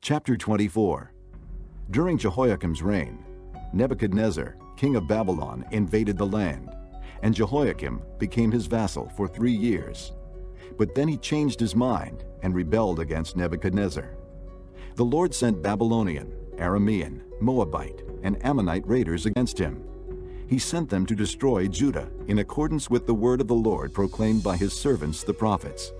Chapter 24. During Jehoiakim's reign, Nebuchadnezzar, king of Babylon, invaded the land, and Jehoiakim became his vassal for 3 years. But then he changed his mind and rebelled against Nebuchadnezzar. The Lord sent Babylonian, Aramean, Moabite, and Ammonite raiders against him. He sent them to destroy Judah in accordance with the word of the Lord proclaimed by his servants the prophets.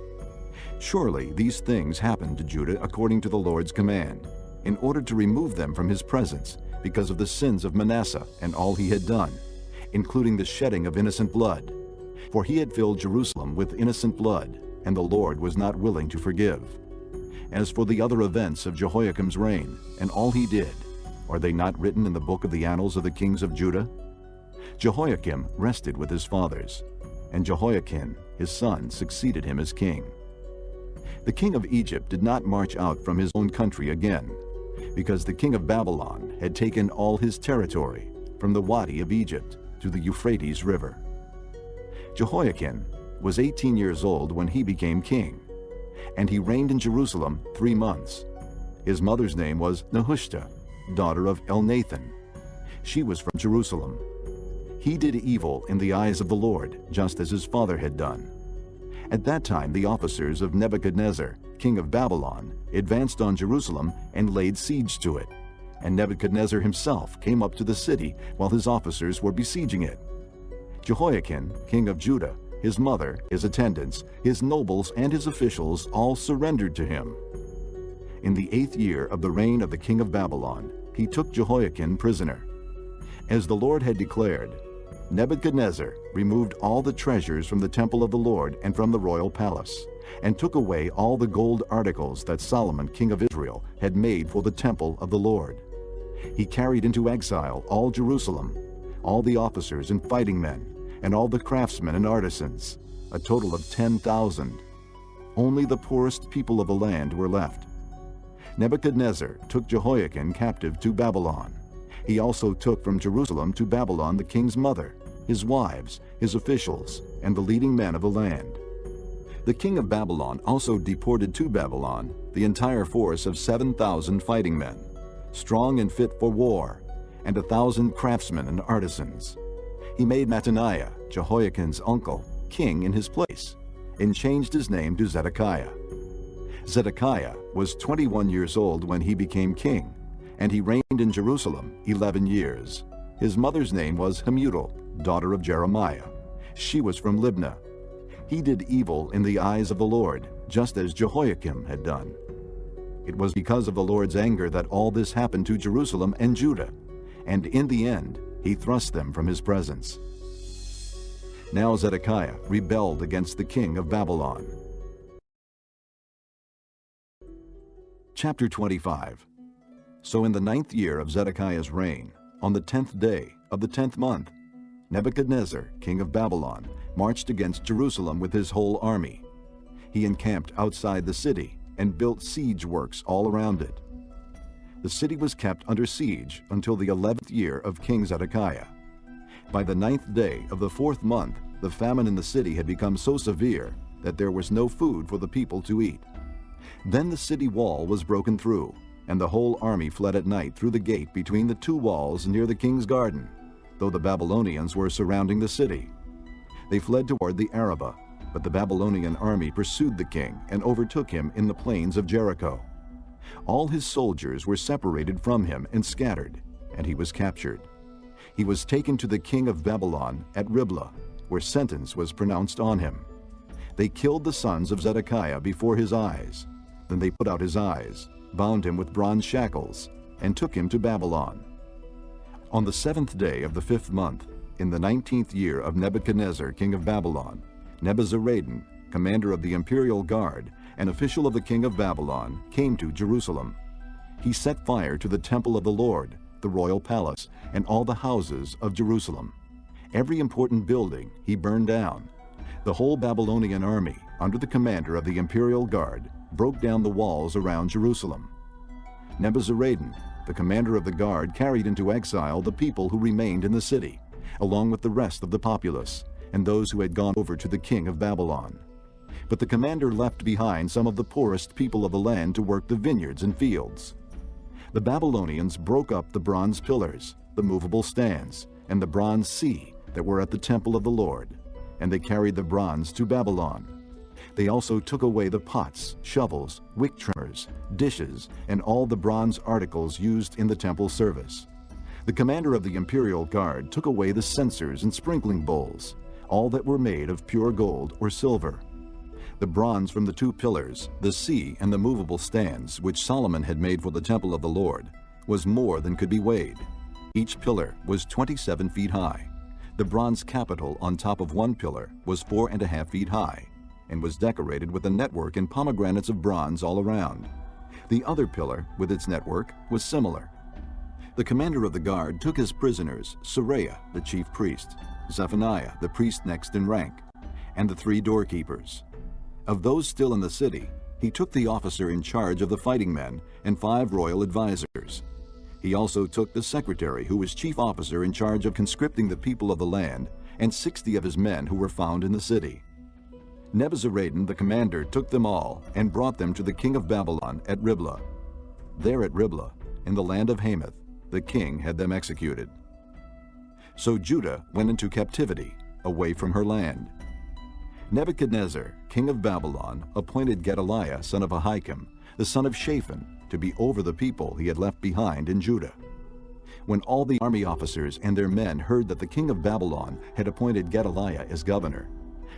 Surely these things happened to Judah according to the Lord's command, in order to remove them from his presence because of the sins of Manasseh and all he had done, including the shedding of innocent blood. For he had filled Jerusalem with innocent blood, and the Lord was not willing to forgive. As for the other events of Jehoiakim's reign, and all he did, are they not written in the book of the annals of the kings of Judah? Jehoiakim rested with his fathers, and Jehoiakim, his son, succeeded him as king. The king of Egypt did not march out from his own country again, because the king of Babylon had taken all his territory, from the Wadi of Egypt to the Euphrates River. Jehoiakim was 18 years old when he became king, and he reigned in Jerusalem 3 months. His mother's name was Nehushta, daughter of Elnathan. She was from Jerusalem. He did evil in the eyes of the Lord, just as his father had done. At that time the officers of Nebuchadnezzar, king of Babylon, advanced on Jerusalem and laid siege to it. And Nebuchadnezzar himself came up to the city while his officers were besieging it. Jehoiakim, king of Judah, his mother, his attendants, his nobles, and his officials all surrendered to him. In the 8th year of the reign of the king of Babylon, he took Jehoiakim prisoner. As the Lord had declared, Nebuchadnezzar removed all the treasures from the temple of the Lord and from the royal palace, and took away all the gold articles that Solomon, king of Israel, had made for the temple of the Lord. He carried into exile all Jerusalem, all the officers and fighting men, and all the craftsmen and artisans, a total of 10,000. Only the poorest people of the land were left. Nebuchadnezzar took Jehoiakim captive to Babylon. He also took from Jerusalem to Babylon the king's mother, his wives, his officials, and the leading men of the land. The king of Babylon also deported to Babylon the entire force of 7,000 fighting men, strong and fit for war, and 1,000 craftsmen and artisans. He made Mattaniah, Jehoiakim's uncle, king in his place, and changed his name to Zedekiah. Zedekiah was 21 years old when he became king, and he reigned in Jerusalem 11 years. His mother's name was Hamutal, daughter of Jeremiah. She was from Libnah. He did evil in the eyes of the Lord, just as Jehoiakim had done. It was because of the Lord's anger that all this happened to Jerusalem and Judah, and in the end he thrust them from his presence. Now Zedekiah rebelled against the king of Babylon. Chapter 25. So in the 9th year of Zedekiah's reign, on the 10th day of the 10th month, Nebuchadnezzar, king of Babylon, marched against Jerusalem with his whole army. He encamped outside the city and built siege works all around it. The city was kept under siege until the 11th year of King Zedekiah. By the 9th day of the 4th month, the famine in the city had become so severe that there was no food for the people to eat. Then the city wall was broken through, and the whole army fled at night through the gate between the 2 walls near the king's garden, though the Babylonians were surrounding the city. They fled toward the Arabah, but the Babylonian army pursued the king and overtook him in the plains of Jericho. All his soldiers were separated from him and scattered, and he was captured. He was taken to the king of Babylon at Riblah, where sentence was pronounced on him. They killed the sons of Zedekiah before his eyes. Then they put out his eyes, bound him with bronze shackles, and took him to Babylon. On the 7th day of the 5th month, in the 19th year of Nebuchadnezzar, king of Babylon, Nebuzaradan, commander of the imperial guard, an official of the king of Babylon, came to Jerusalem. He set fire to the temple of the Lord, the royal palace, and all the houses of Jerusalem. Every important building he burned down. The whole Babylonian army, under the commander of the imperial guard, broke down the walls around Jerusalem. Nebuzaradan, the commander of the guard, carried into exile the people who remained in the city, along with the rest of the populace, and those who had gone over to the king of Babylon. But the commander left behind some of the poorest people of the land to work the vineyards and fields. The Babylonians broke up the bronze pillars, the movable stands, and the bronze sea that were at the temple of the Lord, and they carried the bronze to Babylon. They also took away the pots, shovels, wick trimmers, dishes, and all the bronze articles used in the temple service. The commander of the imperial guard took away the censers and sprinkling bowls, all that were made of pure gold or silver. The bronze from the two pillars, the sea, and the movable stands, which Solomon had made for the temple of the Lord, was more than could be weighed. Each pillar was 27 feet high. The bronze capital on top of one pillar was 4.5 feet high, and was decorated with a network and pomegranates of bronze all around. The other pillar, with its network, was similar. The commander of the guard took as prisoners Seraiah, the chief priest, Zephaniah, the priest next in rank, and the 3 doorkeepers. Of those still in the city, he took the officer in charge of the fighting men and 5 royal advisers. He also took the secretary, who was chief officer in charge of conscripting the people of the land, and 60 of his men who were found in the city. Nebuzaradan the commander took them all and brought them to the king of Babylon at Riblah. There at Riblah, in the land of Hamath, the king had them executed. So Judah went into captivity, away from her land. Nebuchadnezzar, king of Babylon, appointed Gedaliah, son of Ahikam, the son of Shaphan, to be over the people he had left behind in Judah. When all the army officers and their men heard that the king of Babylon had appointed Gedaliah as governor,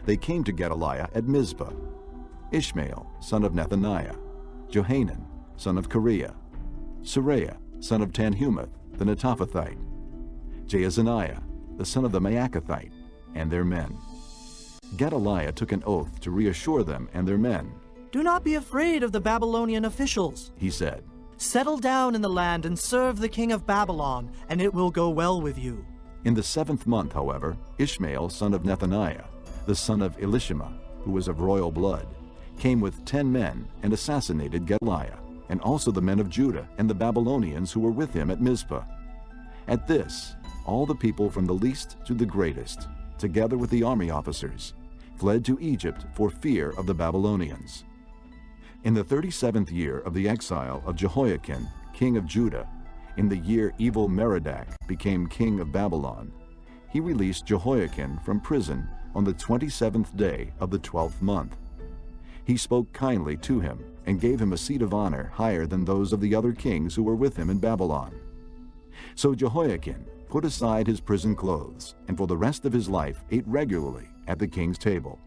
they came to Gedaliah at Mizpah. Ishmael, son of Nethaniah, Johanan, son of Kareah, Seraiah, son of Tanhumeth, the Netophathite, Jaazaniah, the son of the Maacathite, and their men. Gedaliah took an oath to reassure them and their men. "Do not be afraid of the Babylonian officials," he said. "Settle down in the land and serve the king of Babylon, and it will go well with you." In the 7th month, however, Ishmael, son of Nethaniah, the son of Elishama, who was of royal blood, came with 10 men and assassinated Gedaliah, and also the men of Judah and the Babylonians who were with him at Mizpah. At this, all the people from the least to the greatest, together with the army officers, fled to Egypt for fear of the Babylonians. In the 37th year of the exile of Jehoiakim, king of Judah, in the year Evil-Merodach became king of Babylon, he released Jehoiakim from prison on the 27th day of the 12th month. He spoke kindly to him and gave him a seat of honor higher than those of the other kings who were with him in Babylon. So Jehoiakim put aside his prison clothes, and for the rest of his life ate regularly at the king's table.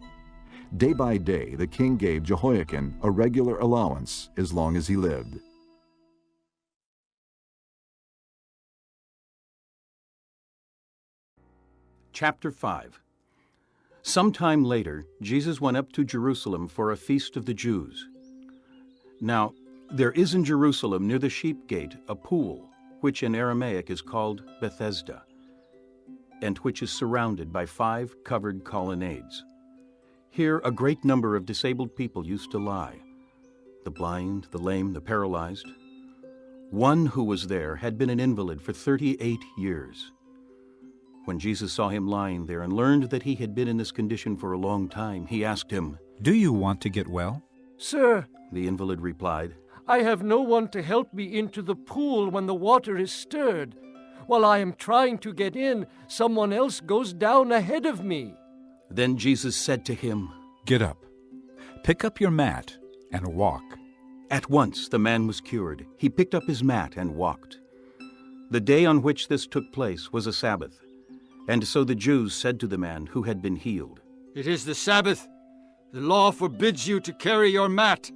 Day by day the king gave Jehoiakim a regular allowance as long as he lived. Chapter 5. Sometime later, Jesus went up to Jerusalem for a feast of the Jews. Now, there is in Jerusalem near the sheep gate a pool, which in Aramaic is called Bethesda, and which is surrounded by 5 covered colonnades. Here a great number of disabled people used to lie, the blind, the lame, the paralyzed. One who was there had been an invalid for 38 years. When Jesus saw him lying there and learned that he had been in this condition for a long time, he asked him, "Do you want to get well?" "Sir," the invalid replied, "I have no one to help me into the pool when the water is stirred. While I am trying to get in, someone else goes down ahead of me." Then Jesus said to him, "Get up, pick up your mat, and walk." At once the man was cured. He picked up his mat and walked. The day on which this took place was a Sabbath, and so the Jews said to the man who had been healed, "It is the Sabbath. The law forbids you to carry your mat."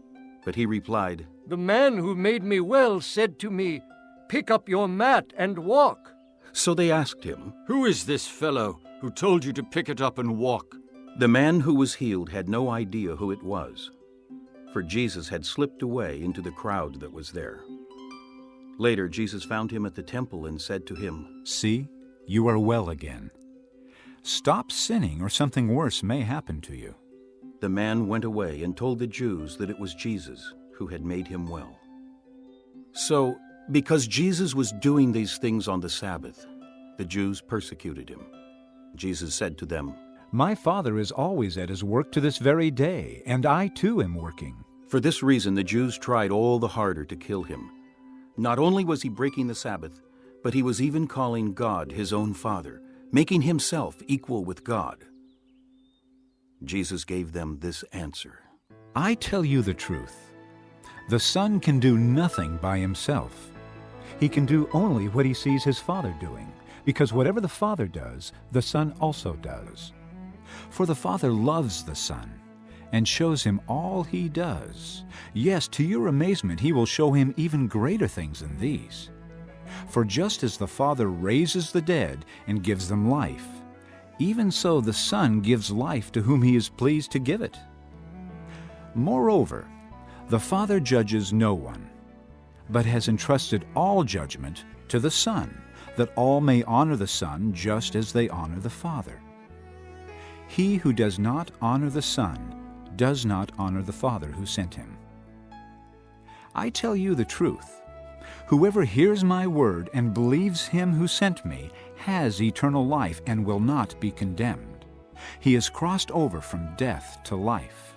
But he replied, "The man who made me well said to me, 'Pick up your mat and walk.'" So they asked him, "Who is this fellow who told you to pick it up and walk?" The man who was healed had no idea who it was, for Jesus had slipped away into the crowd that was there. Later Jesus found him at the temple and said to him, "See, you are well again. Stop sinning, or something worse may happen to you." The man went away and told the Jews that it was Jesus who had made him well. So, because Jesus was doing these things on the Sabbath, the Jews persecuted him. Jesus said to them, My Father is always at his work to this very day, and I too am working. For this reason the Jews tried all the harder to kill him. Not only was he breaking the Sabbath, but he was even calling God his own Father, making himself equal with God. Jesus gave them this answer. I tell you the truth. The Son can do nothing by himself. He can do only what he sees his Father doing, because whatever the Father does, the Son also does. For the Father loves the Son, and shows him all he does. Yes, to your amazement, he will show him even greater things than these. For just as the Father raises the dead and gives them life, even so the Son gives life to whom he is pleased to give it. Moreover, the Father judges no one, but has entrusted all judgment to the Son, that all may honor the Son just as they honor the Father. He who does not honor the Son does not honor the Father who sent him. I tell you the truth. Whoever hears my word and believes him who sent me has eternal life and will not be condemned. He has crossed over from death to life.